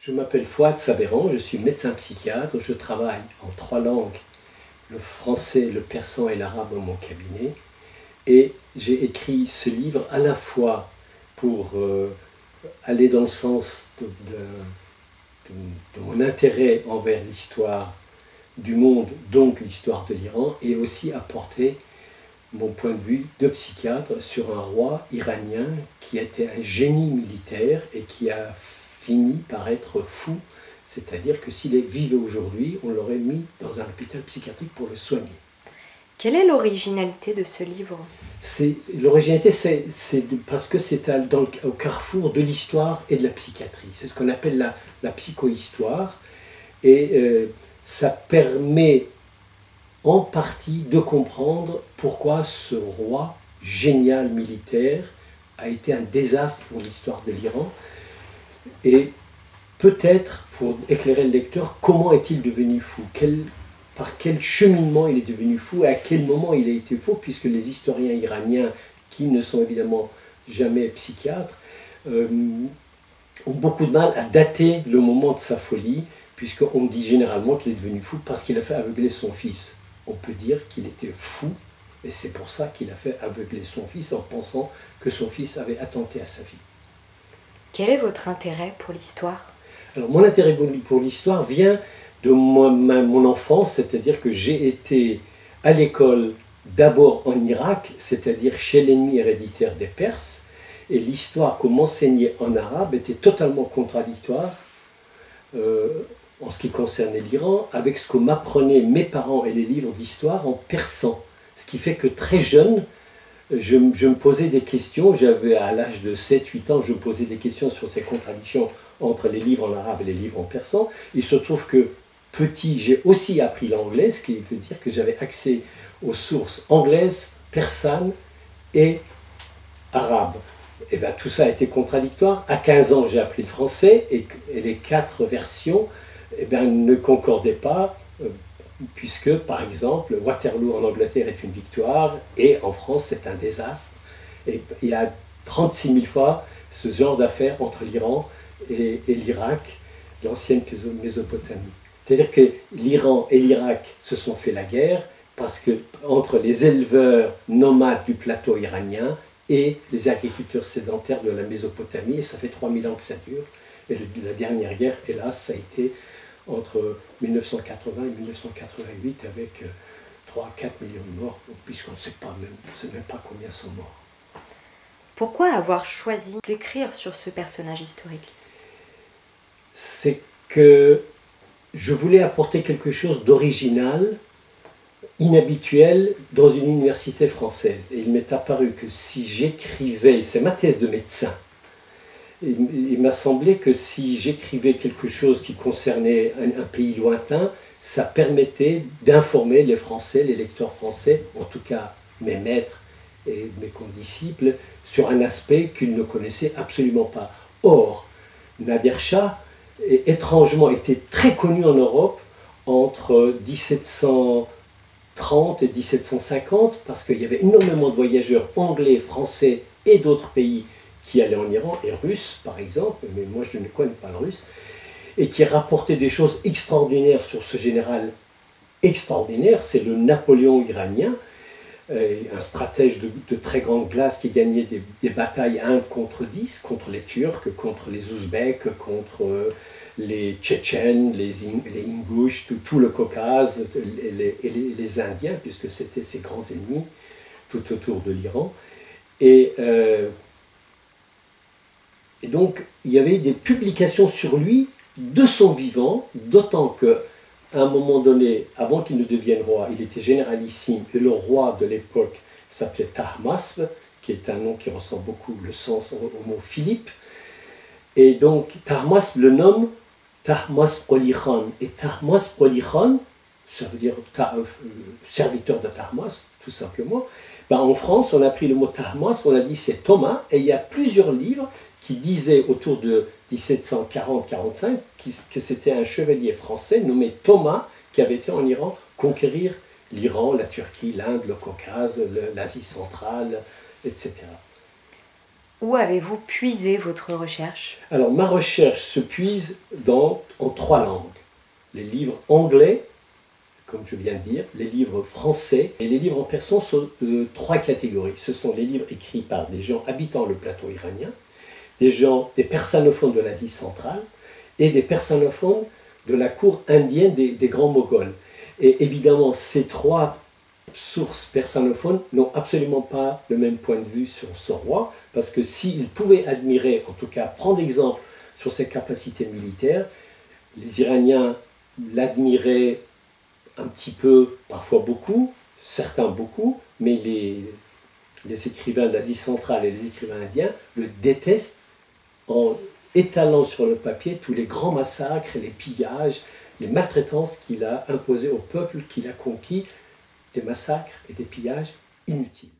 Je m'appelle Fouad Sabéran, je suis médecin psychiatre, je travaille en 3 langues, le français, le persan et l'arabe dans mon cabinet. Et j'ai écrit ce livre à la fois pour aller dans le sens de mon intérêt envers l'histoire du monde, donc l'histoire de l'Iran, et aussi apporter mon point de vue de psychiatre sur un roi iranien qui était un génie militaire et qui a fini par être fou, c'est-à-dire que s'il vivait aujourd'hui, on l'aurait mis dans un hôpital psychiatrique pour le soigner. Quelle est l'originalité de ce livre? L'originalité, c'est parce que c'est au carrefour de l'histoire et de la psychiatrie. C'est ce qu'on appelle la psychohistoire. Et ça permet en partie de comprendre pourquoi ce roi génial militaire a été un désastre pour l'histoire de l'Iran. Et peut-être, pour éclairer le lecteur, comment est-il devenu fou? Par quel cheminement il est devenu fou et à quel moment il a été fou, puisque les historiens iraniens, qui ne sont évidemment jamais psychiatres, ont beaucoup de mal à dater le moment de sa folie, puisqu'on dit généralement qu'il est devenu fou parce qu'il a fait aveugler son fils. On peut dire qu'il était fou, et c'est pour ça qu'il a fait aveugler son fils en pensant que son fils avait attenté à sa vie. Quel est votre intérêt pour l'histoire? Alors mon intérêt pour l'histoire vient de mon enfance, c'est-à-dire que j'ai été à l'école d'abord en Irak, c'est-à-dire chez l'ennemi héréditaire des Perses, et l'histoire qu'on m'enseignait en arabe était totalement contradictoire en ce qui concernait l'Iran, avec ce que m'apprenaient mes parents et les livres d'histoire en persan. Ce qui fait que très jeune, je me posais des questions, à l'âge de 7-8 ans, je me posais des questions sur ces contradictions entre les livres en arabe et les livres en persan. Il se trouve que petit, j'ai aussi appris l'anglais, ce qui veut dire que j'avais accès aux sources anglaises, persanes et arabes. Et bien, tout ça a été contradictoire. À 15 ans, j'ai appris le français et les 4 versions ne concordaient pas, puisque, par exemple, Waterloo en Angleterre est une victoire et en France, c'est un désastre. Et il y a 36 000 fois ce genre d'affaires entre l'Iran et l'Irak, l'ancienne Mésopotamie. C'est-à-dire que l'Iran et l'Irak se sont fait la guerre parce que entre les éleveurs nomades du plateau iranien et les agriculteurs sédentaires de la Mésopotamie, et ça fait 3000 ans que ça dure. Et la dernière guerre, hélas, ça a été entre 1980 et 1988 avec 3 à 4 millions de morts, puisqu'on ne sait même pas combien sont morts. Pourquoi avoir choisi d'écrire sur ce personnage historique? C'est que je voulais apporter quelque chose d'original, inhabituel dans une université française. Et il m'est apparu que si j'écrivais, c'est ma thèse de médecin, il m'a semblé que si j'écrivais quelque chose qui concernait un pays lointain, ça permettait d'informer les Français, les lecteurs français, en tout cas mes maîtres et mes condisciples, sur un aspect qu'ils ne connaissaient absolument pas. Or, Nader Shah, étrangement, était très connu en Europe entre 1730 et 1750, parce qu'il y avait énormément de voyageurs anglais, français et d'autres pays qui allaient en Iran, et russes par exemple, mais moi je ne connais pas le russe, et qui rapportaient des choses extraordinaires sur ce général extraordinaire, c'est le Napoléon iranien, un stratège de très grande classe qui gagnait des batailles 1 contre 10, contre les Turcs, contre les Ouzbeks, contre les Tchétchènes, les Ingouches, tout le Caucase, et les Indiens, puisque c'était ses grands ennemis tout autour de l'Iran. Et donc, il y avait des publications sur lui de son vivant, d'autant qu'à un moment donné, avant qu'il ne devienne roi, il était généralissime, et le roi de l'époque s'appelait Tahmasp, qui est un nom qui ressemble beaucoup le sens au mot Philippe. Et donc, Tahmasp le nomme Tahmasp Qoli Khan. Et Tahmasp Qoli Khan, ça veut dire serviteur de Tahmasp, tout simplement. Ben, en France, on a pris le mot Tahmasp, on a dit c'est Thomas, et il y a plusieurs livres qui disaient autour de 1740-45 que c'était un chevalier français nommé Thomas qui avait été en Iran conquérir l'Iran, la Turquie, l'Inde, le Caucase, l'Asie centrale, etc. Où avez-vous puisé votre recherche? Alors, ma recherche se puise en 3 langues. Les livres anglais, comme je viens de dire, les livres français et les livres en persan sont de 3 catégories. Ce sont les livres écrits par des gens habitant le plateau iranien, des persanophones de l'Asie centrale et des persanophones de la cour indienne des grands Moghols. Et évidemment, ces 3 sources persanophones n'ont absolument pas le même point de vue sur ce roi, parce que s'ils pouvaient admirer, en tout cas prendre exemple sur ses capacités militaires, les Iraniens l'admiraient un petit peu, parfois beaucoup, certains beaucoup, mais les écrivains d'Asie centrale et les écrivains indiens le détestent en étalant sur le papier tous les grands massacres, les pillages, les maltraitances qu'il a imposées au peuple qu'il a conquis, des massacres et des pillages inutiles.